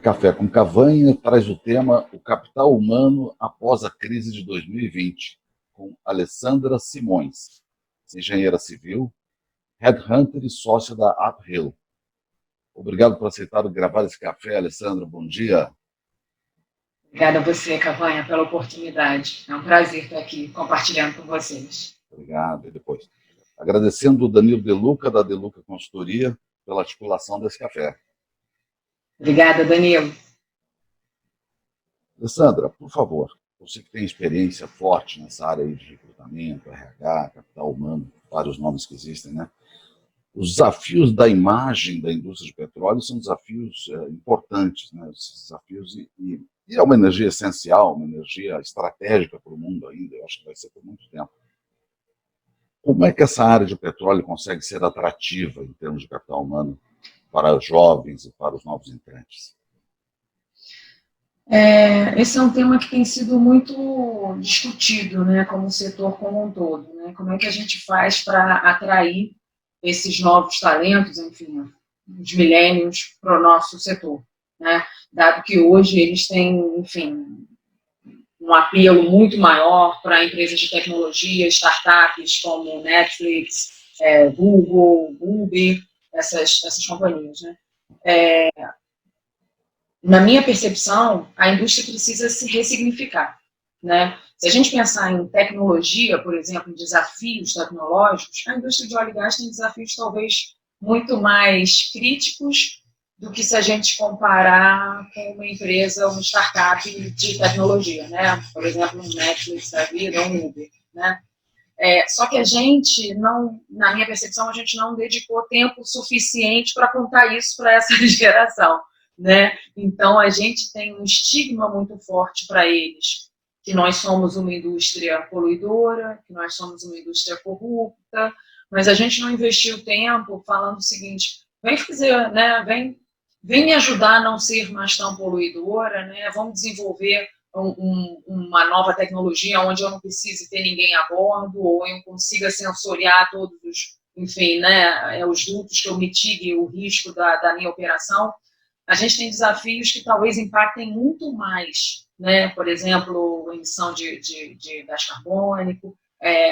Café com Cavanha traz o tema O Capital Humano após a crise de 2020, com Alessandra Simões, engenheira civil, headhunter e sócia da Uphill. Obrigado por aceitar gravar esse café, Alessandra. Bom dia. Obrigada a você, Cavanha, pela oportunidade. É um prazer estar aqui compartilhando com vocês. Obrigado. E depois. Agradecendo o Danilo De Luca, da De Luca Consultoria, pela articulação desse café. Obrigada, Danilo. Alessandra, por favor, você que tem experiência forte nessa área aí de recrutamento, RH, capital humano, vários nomes que existem, né? Os desafios da imagem da indústria de petróleo são desafios importantes, né? Esses desafios e é uma energia essencial, uma energia estratégica para o mundo ainda, eu acho que vai ser por muito tempo. Como é que essa área de petróleo consegue ser atrativa em termos de capital humano para os jovens e para os novos entrantes? Esse é um tema que tem sido muito discutido, né, como setor como um todo, né? Como é que a gente faz para atrair esses novos talentos, enfim, os milênios para o nosso setor, né? Dado que hoje eles têm, enfim, um apelo muito maior para empresas de tecnologia, startups como Netflix, Google, Uber, essas companhias, né? Na minha percepção, a indústria precisa se ressignificar, né? Se a gente pensar em tecnologia, por exemplo, em desafios tecnológicos, a indústria de óleo e gás tem desafios talvez muito mais críticos do que se a gente comparar com uma empresa, uma startup de tecnologia, né? Por exemplo, um Netflix da vida, um Uber, né? Só que a gente não, na minha percepção, a gente não dedicou tempo suficiente para contar isso para essa geração, né? Então, a gente tem um estigma muito forte para eles, que nós somos uma indústria poluidora, que nós somos uma indústria corrupta, mas a gente não investiu tempo falando o seguinte: vem fazer, né? Vem me ajudar a não ser mais tão poluidora, né? Vamos desenvolver uma nova tecnologia onde eu não precise ter ninguém a bordo, ou eu consiga sensoriar todos os, enfim, né, os dutos, que eu mitigue o risco da minha operação. A gente tem desafios que talvez impactem muito mais, né? Por exemplo, emissão de gás carbônico.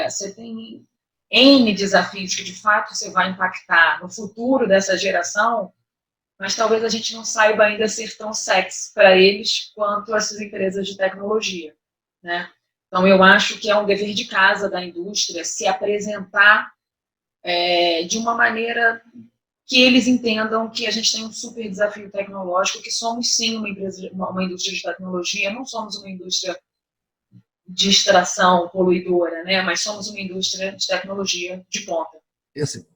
Você tem N desafios que, de fato, você vai impactar no futuro dessa geração, mas talvez a gente não saiba ainda ser tão sexy para eles quanto essas empresas de tecnologia, né? Então, eu acho que é um dever de casa da indústria se apresentar de uma maneira que eles entendam que a gente tem um super desafio tecnológico, que somos sim uma indústria de tecnologia, não somos uma indústria de extração poluidora, né? Mas somos uma indústria de tecnologia de ponta. Esse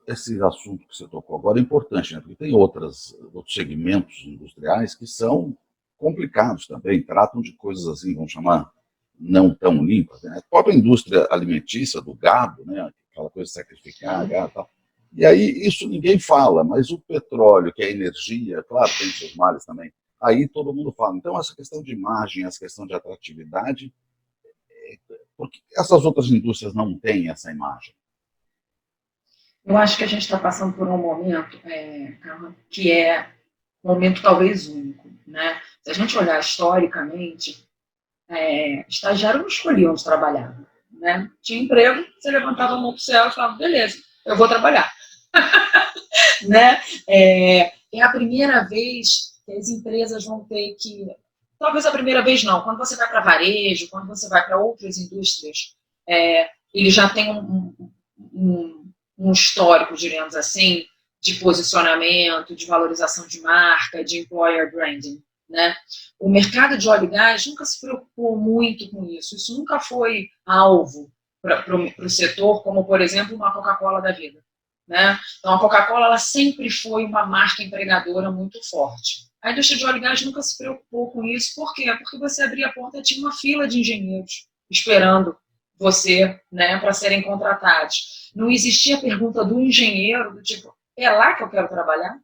assunto que você tocou agora é importante, né? Porque tem outros segmentos industriais que são complicados também, tratam de coisas assim, vamos chamar, não tão limpas, né? A própria indústria alimentícia do gado, né? Aquela coisa de sacrificar gado e tal. E aí isso ninguém fala, mas o petróleo, que é energia, claro, tem seus males também, aí todo mundo fala. Então essa questão de imagem, essa questão de atratividade, porque essas outras indústrias não têm essa imagem. Eu acho que a gente está passando por um momento, que é um momento talvez único, né? Se a gente olhar historicamente, estagiário não escolhia onde trabalhar, né? Tinha emprego, você levantava a mão para o céu e falava, beleza, eu vou trabalhar. Né? É a primeira vez que as empresas vão ter que... Talvez a primeira vez não, quando você vai para varejo, quando você vai para outras indústrias, ele já tem um histórico, diríamos assim, de posicionamento, de valorização de marca, de employer branding, né? O mercado de óleo e gás nunca se preocupou muito com isso. Isso nunca foi alvo para o setor, como, por exemplo, uma Coca-Cola da vida, né? Então, a Coca-Cola ela sempre foi uma marca empregadora muito forte. A indústria de óleo e gás nunca se preocupou com isso. Por quê? Porque você abria a porta e tinha uma fila de engenheiros esperando você, né, para serem contratados. Não existia a pergunta do engenheiro, do tipo, é lá que eu quero trabalhar?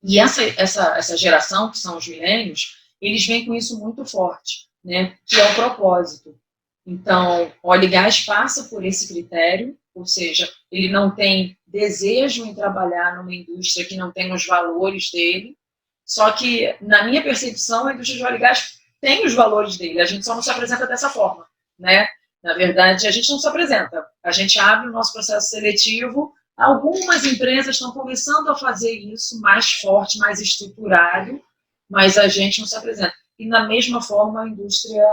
E essa geração, que são os milênios, eles vêm com isso muito forte, né, que é o propósito. Então, óleo e gás passa por esse critério, ou seja, ele não tem desejo em trabalhar numa indústria que não tem os valores dele. Só que, na minha percepção, a indústria de óleo e gás tem os valores dele, a gente só não se apresenta dessa forma, né? Na verdade, a gente não se apresenta, a gente abre o nosso processo seletivo, algumas empresas estão começando a fazer isso mais forte, mais estruturado, mas a gente não se apresenta. E, da mesma forma, a indústria,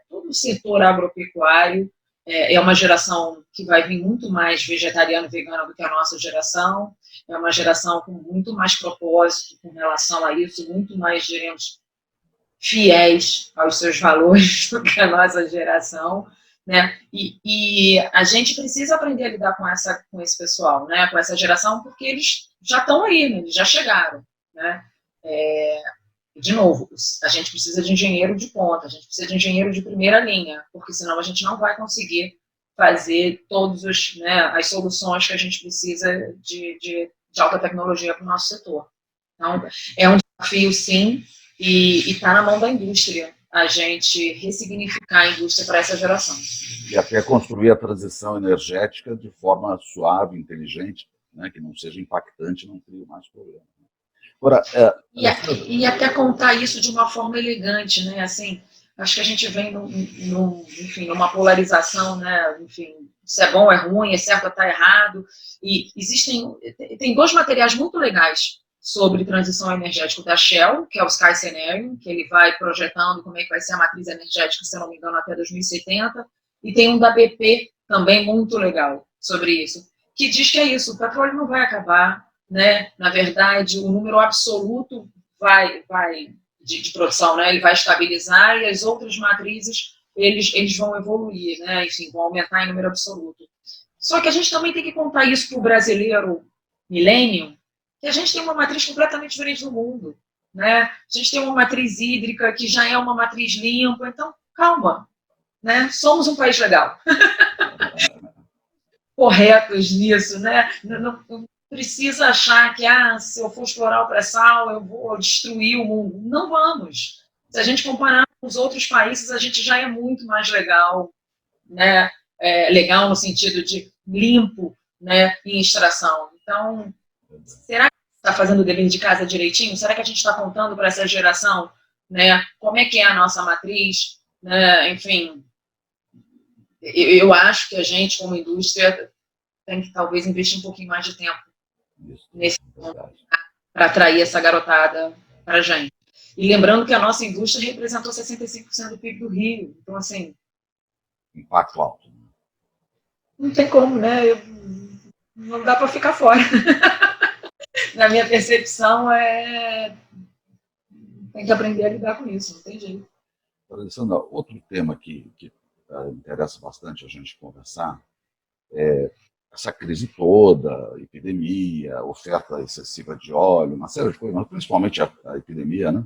todo o setor agropecuário, é uma geração que vai vir muito mais vegetariano e vegano do que a nossa geração, é uma geração com muito mais propósito com relação a isso, muito mais, diremos, fiéis aos seus valores do que a nossa geração, né? E a gente precisa aprender a lidar com esse pessoal, né? Com essa geração, porque eles já estão aí, né? Eles já chegaram, né? De novo, a gente precisa de engenheiro de ponta, a gente precisa de engenheiro de primeira linha, porque senão a gente não vai conseguir fazer todas as soluções que a gente precisa de alta tecnologia para o nosso setor. Então, é um desafio, sim, e está na mão da indústria a gente ressignificar a indústria para essa geração. E até construir a transição energética de forma suave, inteligente, né, que não seja impactante, não crie mais problema. Agora, e até contar isso de uma forma elegante, né? Assim, acho que a gente vem enfim, numa polarização, né? Enfim, se é bom, é ruim, é certo ou está errado. E tem dois materiais muito legais sobre transição energética da Shell, que é o Sky Scenario, que ele vai projetando como é que vai ser a matriz energética, se eu não me engano, até 2070, e tem um da BP também muito legal sobre isso, que diz que é isso, o petróleo não vai acabar, né? Na verdade, o número absoluto de produção, né? Ele vai estabilizar e as outras matrizes eles vão evoluir, né? Enfim, vão aumentar em número absoluto. Só que a gente também tem que contar isso para o brasileiro millennium, que a gente tem uma matriz completamente diferente do mundo, né? A gente tem uma matriz hídrica que já é uma matriz limpa, então calma, né? Somos um país legal. Corretos nisso, né? Não precisa achar que se eu for explorar o pré-sal, eu vou destruir o mundo. Não vamos. Se a gente comparar com os outros países, a gente já é muito mais legal, né? Legal no sentido de limpo, né? Em extração. Então, será que está fazendo o dever de casa direitinho? Será que a gente está contando para essa geração, né? Como é que é a nossa matriz? Né? Enfim, eu acho que a gente, como indústria, tem que talvez investir um pouquinho mais de tempo nesse ponto para atrair essa garotada para a gente. E lembrando que a nossa indústria representou 65% do PIB do Rio. Então, assim... impacto alto. Não tem como, né? Não dá para ficar fora. Na minha percepção, tem que aprender a lidar com isso, não tem jeito. Alessandra, outro tema que interessa bastante a gente conversar é essa crise toda, epidemia, oferta excessiva de óleo, uma série de coisas, mas principalmente a epidemia, né?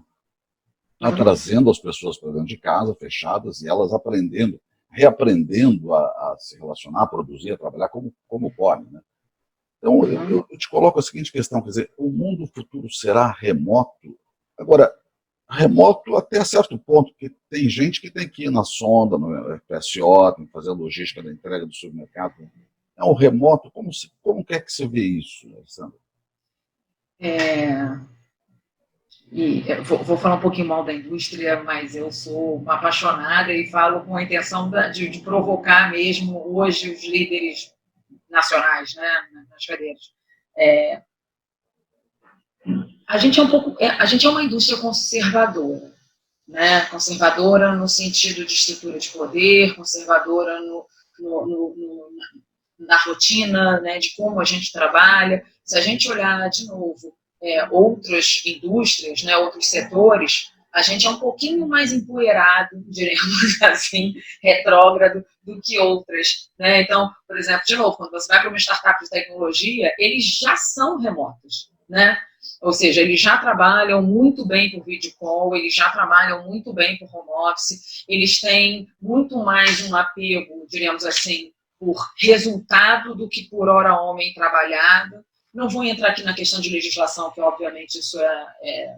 Está trazendo as pessoas para dentro de casa, fechadas, e elas reaprendendo a se relacionar, a produzir, a trabalhar como podem, né? Então, eu te coloco a seguinte questão, quer dizer, o mundo futuro será remoto? Agora, remoto até certo ponto, porque tem gente que tem que ir na sonda, no FSO, tem que fazer a logística da entrega do supermercado. É um remoto, como quer que você vê isso, Alessandra? Vou falar um pouquinho mal da indústria, mas eu sou uma apaixonada e falo com a intenção de provocar mesmo hoje os líderes nacionais, né, nas cadeiras. A gente é uma indústria conservadora, né? Conservadora no sentido de estrutura de poder, conservadora na rotina, né, de como a gente trabalha. Se a gente olhar de novo outras indústrias, né, outros setores, a gente é um pouquinho mais empoeirado, diremos assim, retrógrado, do que outras, né? Então, por exemplo, de novo, quando você vai para uma startup de tecnologia, eles já são remotos, né? Ou seja, eles já trabalham muito bem por video call, eles já trabalham muito bem por home office, eles têm muito mais um apego, diríamos assim, por resultado do que por hora homem trabalhado. Não vou entrar aqui na questão de legislação, que obviamente isso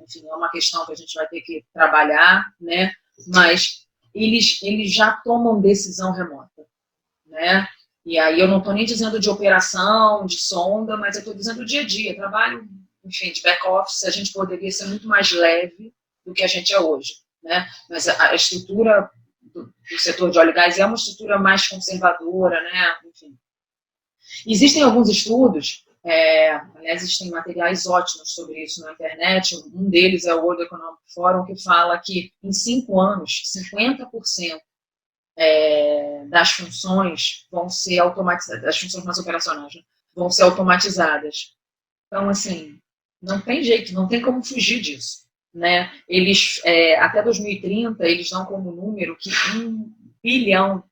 enfim, é uma questão que a gente vai ter que trabalhar, né? Mas eles já tomam decisão remota, né? E aí eu não estou nem dizendo de operação, de sonda, mas eu estou dizendo do dia a dia. Trabalho enfim, de back-office, a gente poderia ser muito mais leve do que a gente é hoje, né? Mas a estrutura do setor de óleo e gás é uma estrutura mais conservadora, né? Enfim. Existem alguns estudos, aliás, existem materiais ótimos sobre isso na internet, um deles é o World Economic Forum, que fala que em 5 anos, 50% das funções vão ser automatizadas, das funções mais operacionais, né, vão ser automatizadas. Então, assim, não tem jeito, não tem como fugir disso, né? Eles, até 2030, eles dão como número que 1 bilhão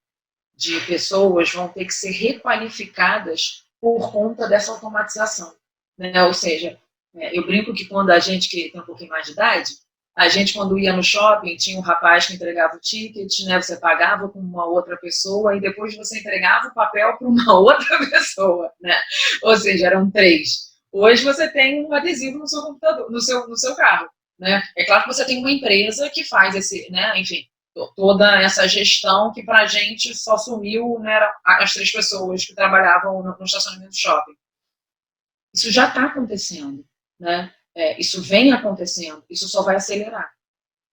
de pessoas vão ter que ser requalificadas por conta dessa automatização, né? Ou seja, eu brinco que quando a gente que tem um pouquinho mais de idade, a gente quando ia no shopping tinha um rapaz que entregava o ticket, né? Você pagava com uma outra pessoa e depois você entregava o papel para uma outra pessoa, né? Ou seja, eram 3. Hoje você tem um adesivo no seu computador, no seu carro, né? É claro que você tem uma empresa que faz esse, né? Enfim, toda essa gestão que para a gente só sumiu, né, as 3 pessoas que trabalhavam no estacionamento do shopping. Isso já está acontecendo, né? Isso vem acontecendo, isso só vai acelerar,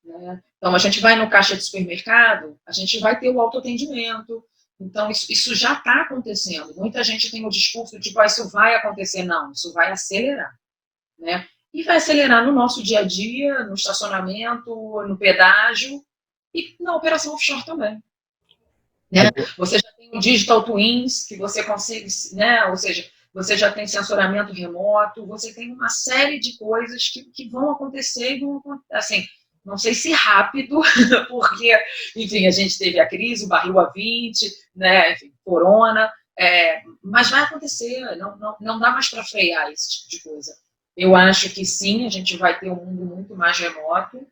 né? Então, a gente vai no caixa de supermercado, a gente vai ter o autoatendimento, então isso já está acontecendo. Muita gente tem o discurso de que isso vai acontecer, não, isso vai acelerar, né? E vai acelerar no nosso dia a dia, no estacionamento, no pedágio, e na operação offshore também, né? Você já tem o Digital Twins, que você consegue, né? Ou seja, você já tem sensoramento remoto, você tem uma série de coisas que vão acontecer, assim, não sei se rápido, porque, enfim, a gente teve a crise, o barril a 20, né? Enfim, corona, mas vai acontecer, não dá mais para frear esse tipo de coisa. Eu acho que sim, a gente vai ter um mundo muito mais remoto,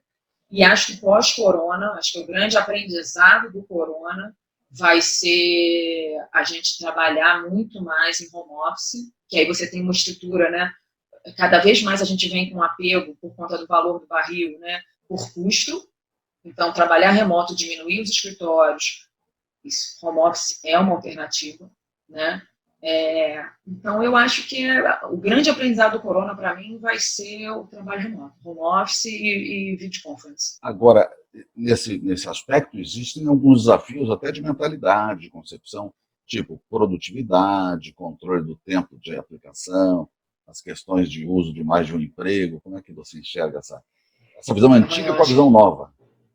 e acho que pós-corona, acho que o grande aprendizado do corona vai ser a gente trabalhar muito mais em home office, que aí você tem uma estrutura, né? Cada vez mais a gente vem com apego por conta do valor do barril, né? Por custo. Então, trabalhar remoto, diminuir os escritórios, isso, home office é uma alternativa, né? Então, eu acho que o grande aprendizado do corona, para mim, vai ser o trabalho remoto, home office e videoconference. Agora, nesse aspecto, existem alguns desafios até de mentalidade, de concepção, tipo produtividade, controle do tempo de aplicação, as questões de uso de mais de um emprego. Como é que você enxerga essa visão antiga com a visão nova?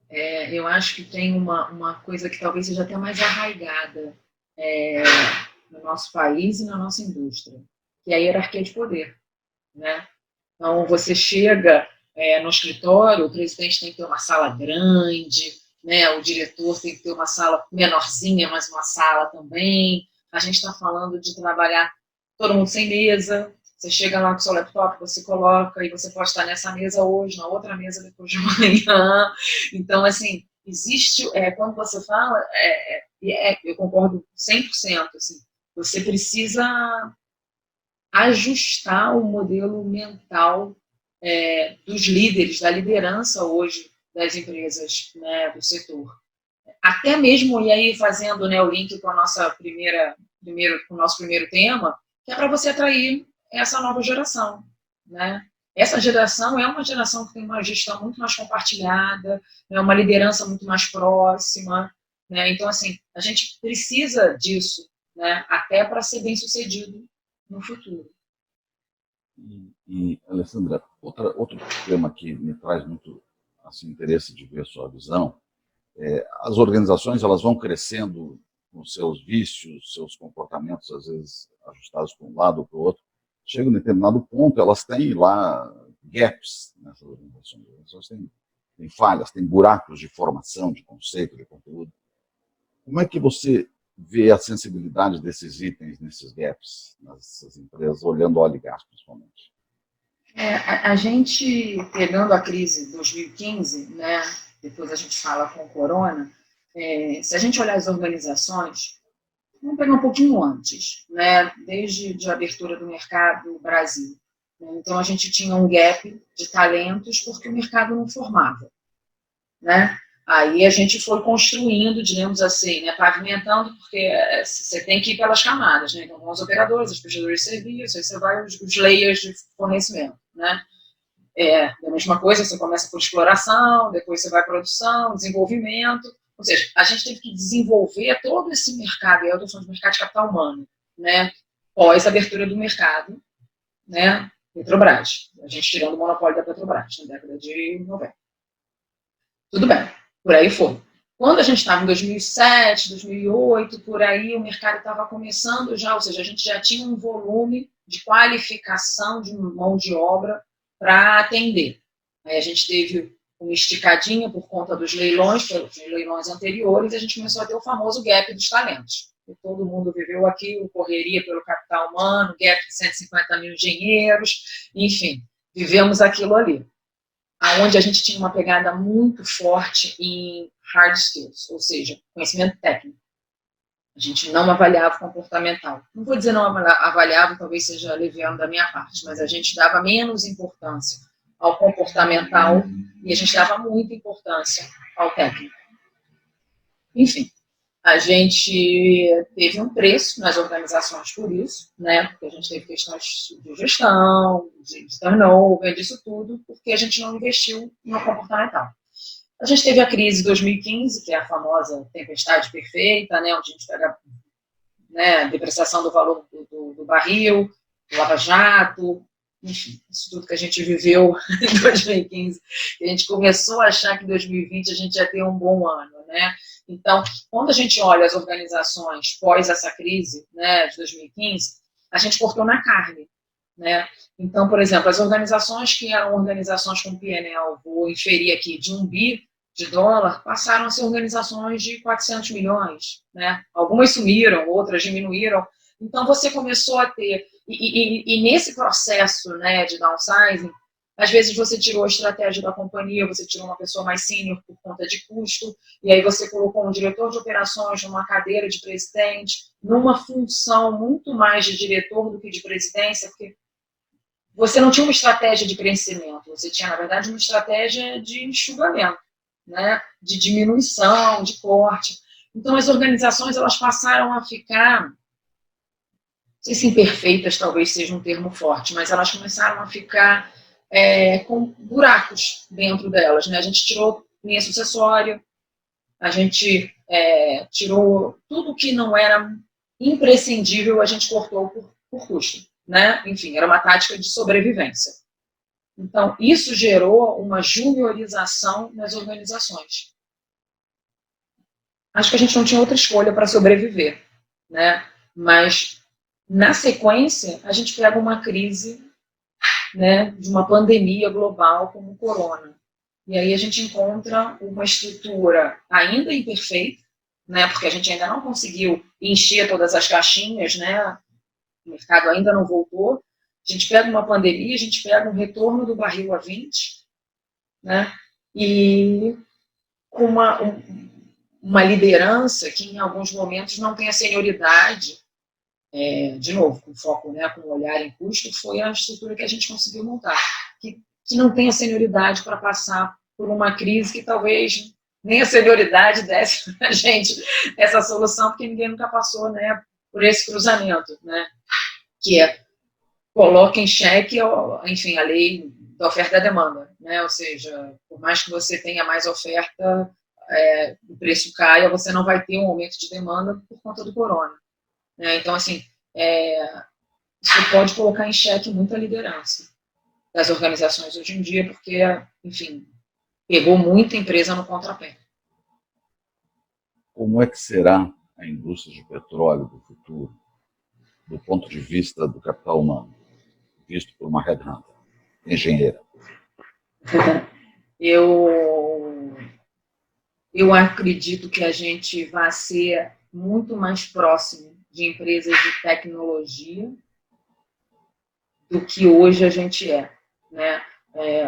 Eu acho que tem uma coisa que talvez seja até mais arraigada no nosso país e na nossa indústria, que é a hierarquia de poder, né? Então, você chega no escritório, o presidente tem que ter uma sala grande, né? O diretor tem que ter uma sala menorzinha, mas uma sala também. A gente está falando de trabalhar todo mundo sem mesa. Você chega lá com o seu laptop, você coloca, e você pode estar nessa mesa hoje, na outra mesa depois de manhã. Então, assim, existe, quando você fala, eu concordo 100%, assim, você precisa ajustar o modelo mental dos líderes, da liderança hoje das empresas, né, do setor. Até mesmo, e aí fazendo, né, o link com, com o nosso primeiro tema, que é para você atrair essa nova geração, né? Essa geração é uma geração que tem uma gestão muito mais compartilhada, né, uma liderança muito mais próxima, né? Então, assim, a gente precisa disso, né, até para ser bem-sucedido no futuro. E Alessandra, outro tema que me traz muito assim, interesse de ver a sua visão, as organizações elas vão crescendo com seus vícios, seus comportamentos, às vezes ajustados para um lado ou para o outro, chega a um determinado ponto, elas têm lá gaps nessas organizações, elas têm falhas, têm buracos de formação, de conceito, de conteúdo. Como é que você vê a sensibilidade desses itens, nesses gaps, nessas empresas, olhando óleo e gás, principalmente? A gente, pegando a crise de 2015, né, depois a gente fala com o corona, se a gente olhar as organizações, vamos pegar um pouquinho antes, né, desde a abertura do mercado no Brasil. Então, a gente tinha um gap de talentos porque o mercado não formava, né? Aí a gente foi construindo, digamos assim, né, pavimentando, porque você tem que ir pelas camadas, né? Então, vão os operadores, os prestadores de serviço, aí você vai os layers de fornecimento, né? A mesma coisa, você começa por exploração, depois você vai produção, desenvolvimento, ou seja, a gente teve que desenvolver todo esse mercado, e eu estou falando de mercado de capital humano, né? Pós abertura do mercado, né? Petrobras, a gente tirando o monopólio da Petrobras na década de 90. Tudo bem, por aí foi. Quando a gente estava em 2007, 2008, por aí, o mercado estava começando já, ou seja, a gente já tinha um volume de qualificação de mão de obra para atender. Aí a gente teve uma esticadinha por conta dos leilões anteriores, e a gente começou a ter o famoso gap dos talentos. E todo mundo viveu aquilo, correria pelo capital humano, gap de 150 mil engenheiros, enfim, vivemos aquilo ali. Onde a gente tinha uma pegada muito forte em hard skills, ou seja, conhecimento técnico. A gente não avaliava o comportamental. Não vou dizer não avaliava, talvez seja leviano da minha parte, mas a gente dava menos importância ao comportamental e a gente dava muita importância ao técnico. Enfim, a gente teve um preço nas organizações por isso, né? Porque a gente teve questões de gestão, de turnover, disso tudo, porque a gente não investiu no comportamental. A gente teve a crise de 2015, que é a famosa tempestade perfeita, né? Onde a gente pega, né, a depreciação do valor do barril, do lava-jato, enfim, isso tudo que a gente viveu em 2015. E a gente começou a achar que em 2020 a gente ia ter um bom ano, né? Então, quando a gente olha as organizações pós essa crise, né, de 2015, a gente cortou na carne, né? Então, por exemplo, as organizações que eram organizações com PNL, vou inferir aqui, de 1 bi de dólar, passaram a ser organizações de 400 milhões, né? Algumas sumiram, outras diminuíram. Então, você começou a ter... E nesse processo, né, de downsizing, às vezes você tirou a estratégia da companhia, você tirou uma pessoa mais sênior por conta de custo, e aí você colocou um diretor de operações numa cadeira de presidente, numa função muito mais de diretor do que de presidência, porque você não tinha uma estratégia de crescimento, você tinha, na verdade, uma estratégia de enxugamento, né, de diminuição, de corte. Então, as organizações elas passaram a ficar, não sei se imperfeitas talvez seja um termo forte, mas elas começaram a ficar com buracos dentro delas, né? A gente tirou linha sucessória, a gente tirou tudo que não era imprescindível, a gente cortou por custo, né? Enfim, era uma tática de sobrevivência. Então, isso gerou uma juniorização nas organizações. Acho que a gente não tinha outra escolha para sobreviver, né? Mas, na sequência, a gente pega uma crise, né, de uma pandemia global como o corona. E aí a gente encontra uma estrutura ainda imperfeita, né, porque a gente ainda não conseguiu encher todas as caixinhas, né, o mercado ainda não voltou. A gente pega uma pandemia, a gente pega um retorno do barril a 20, né, e com uma liderança que em alguns momentos não tem a senioridade, de novo, com foco, né, com olhar em custo, foi a estrutura que a gente conseguiu montar, que não tem a senioridade para passar por uma crise que talvez nem a senioridade desse para a gente essa solução, porque ninguém nunca passou, né, por esse cruzamento, né, que coloca em xeque, enfim, a lei da oferta e da demanda, né, ou seja, por mais que você tenha mais oferta, o preço caia, você não vai ter um aumento de demanda por conta do corona. Então, assim, isso pode colocar em xeque muita liderança das organizações hoje em dia, porque, enfim, pegou muita empresa no contrapé. Como é que será a indústria de petróleo do futuro, do ponto de vista do capital humano, visto por uma headhunter, engenheira? Eu acredito que a gente vai ser muito mais próximo de empresas de tecnologia do que hoje a gente né?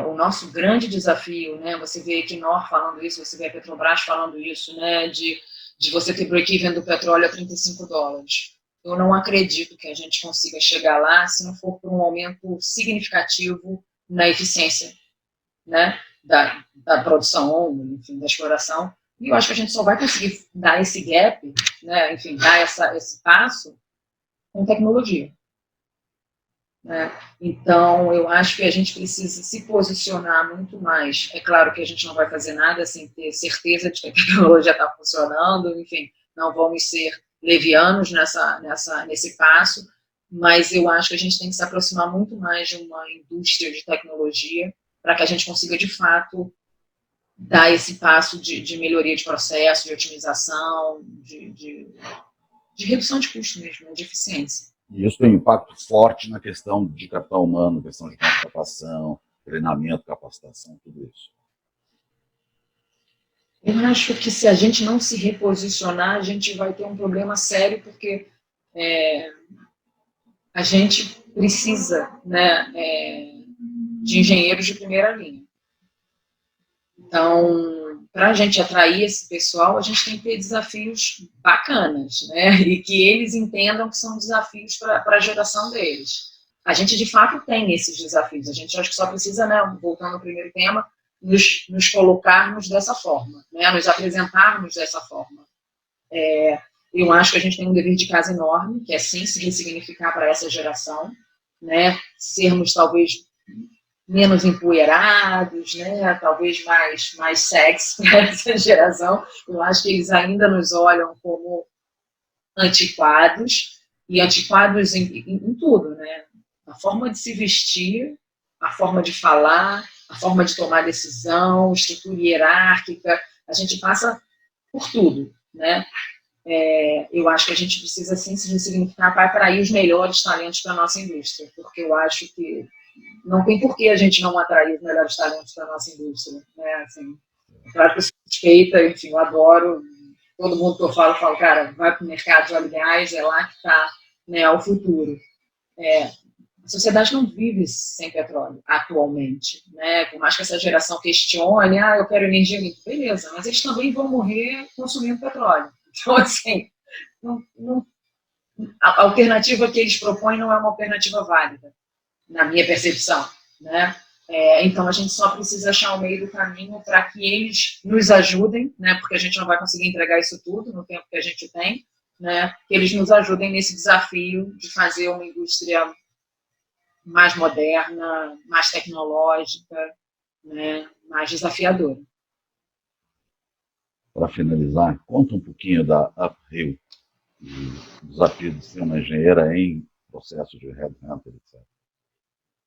O nosso grande desafio, né? Você vê a Equinor falando isso, você vê a Petrobras falando isso, né? De você ter break-even do petróleo a $35. Eu não acredito que a gente consiga chegar lá se não for por um aumento significativo na eficiência, né? Da produção, enfim, da exploração. E eu acho que a gente só vai conseguir dar esse gap, né? Enfim, dar esse passo com tecnologia. né? Então, eu acho que a gente precisa se posicionar muito mais. É claro que a gente não vai fazer nada sem ter certeza de que a tecnologia está funcionando, enfim, não vamos ser levianos nesse passo, mas eu acho que a gente tem que se aproximar muito mais de uma indústria de tecnologia para que a gente consiga, de fato, dar esse passo de melhoria de processo, de otimização, de redução de custo mesmo, de eficiência. E isso tem um impacto forte na questão de capital humano, questão de capacitação, treinamento, capacitação, tudo isso. Eu acho que se a gente não se reposicionar, a gente vai ter um problema sério, porque a gente precisa, né, de engenheiros de primeira linha. Então, para a gente atrair esse pessoal, a gente tem que ter desafios bacanas, né? E que eles entendam que são desafios para a geração deles. A gente, de fato, tem esses desafios. A gente acho que só precisa, né, voltando ao primeiro tema, nos colocarmos dessa forma, né? Nos apresentarmos dessa forma. Eu acho que a gente tem um dever de casa enorme, que é sim se ressignificar para essa geração, né? Sermos, talvez, menos empoeirados, né? Talvez mais sexy para essa geração. Eu acho que eles ainda nos olham como antiquados, e antiquados em tudo, né? A forma de se vestir, a forma de falar, a forma de tomar decisão, estrutura hierárquica, a gente passa por tudo, né? Eu acho que a gente precisa, sim, se ressignificar para atrair os melhores talentos para a nossa indústria, porque eu acho que não tem por que a gente não atrair os melhores talentos para a nossa indústria, né? Assim, claro que eu sou suspeita, enfim, eu adoro, todo mundo que eu falo, cara, vai para o mercado de óleo e gás, é lá que está, né, o futuro. A sociedade não vive sem petróleo, atualmente, né? Por mais que essa geração questione, eu quero energia limpa, beleza, mas eles também vão morrer consumindo petróleo. Então, assim, a alternativa que eles propõem não é uma alternativa válida, na minha percepção, né? Então, a gente só precisa achar o meio do caminho para que eles nos ajudem, né? Porque a gente não vai conseguir entregar isso tudo no tempo que a gente tem, né? Que eles nos ajudem nesse desafio de fazer uma indústria mais moderna, mais tecnológica, né? Mais desafiadora. Para finalizar, conta um pouquinho da Uphill, o desafio de ser uma engenheira em processo de headhunter, etc.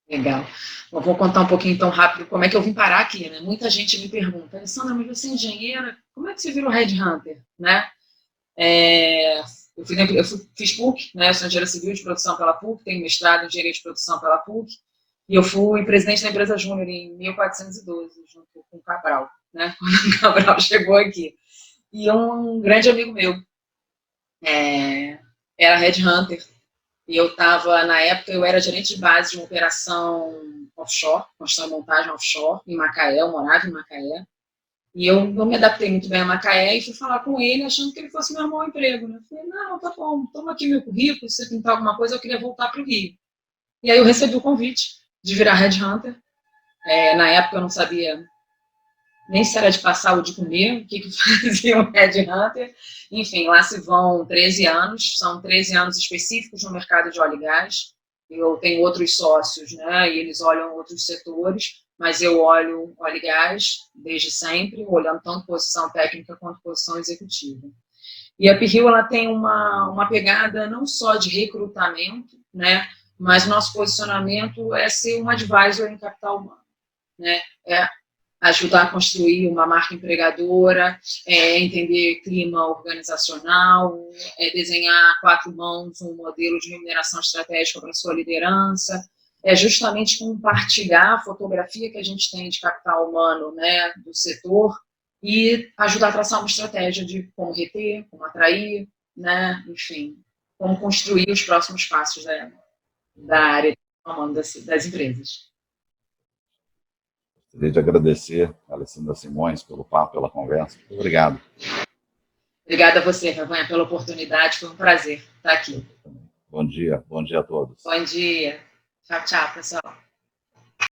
Legal. Eu vou contar um pouquinho então rápido como é que eu vim parar aqui, né? Muita gente me pergunta, Alessandra, mas você é engenheira, como é que você virou headhunter, né? Fiz PUC, né? Eu sou engenheira civil de produção pela PUC, tenho mestrado em engenharia de produção pela PUC, e eu fui presidente da empresa Júnior em 1412, junto com o Cabral, né? Quando o Cabral chegou aqui. E um grande amigo meu era headhunter. E eu estava, na época, eu era gerente de base de uma operação offshore, construção e montagem offshore, em Macaé, eu morava em Macaé. E eu não me adaptei muito bem a Macaé e fui falar com ele achando que ele fosse me arrumar um emprego. Né? Eu falei, não, tá bom, toma aqui meu currículo, se você pintar alguma coisa, eu queria voltar para o Rio. E aí eu recebi o convite de virar headhunter. Na época eu não sabia nem se era de passar ou de comer, o que fazia um headhunter. Enfim, lá se vão 13 anos, são 13 anos específicos no mercado de óleo e gás. Eu tenho outros sócios, né, e eles olham outros setores, mas eu olho óleo e gás desde sempre, olhando tanto posição técnica quanto posição executiva. E a Uphill, ela tem uma pegada não só de recrutamento, né, mas o nosso posicionamento é ser um advisor em capital humano, né, ajudar a construir uma marca empregadora, entender clima organizacional, desenhar a 4 mãos um modelo de remuneração estratégica para a sua liderança, justamente compartilhar a fotografia que a gente tem de capital humano, né, do setor, e ajudar a traçar uma estratégia de como reter, como atrair, né, enfim, como construir os próximos passos da área de comando das empresas. Gostaria de agradecer a Alessandra Simões pelo papo, pela conversa. Muito obrigado. Obrigada a você, Ravanha, pela oportunidade. Foi um prazer estar aqui. Bom dia a todos. Bom dia. Tchau, tchau, pessoal.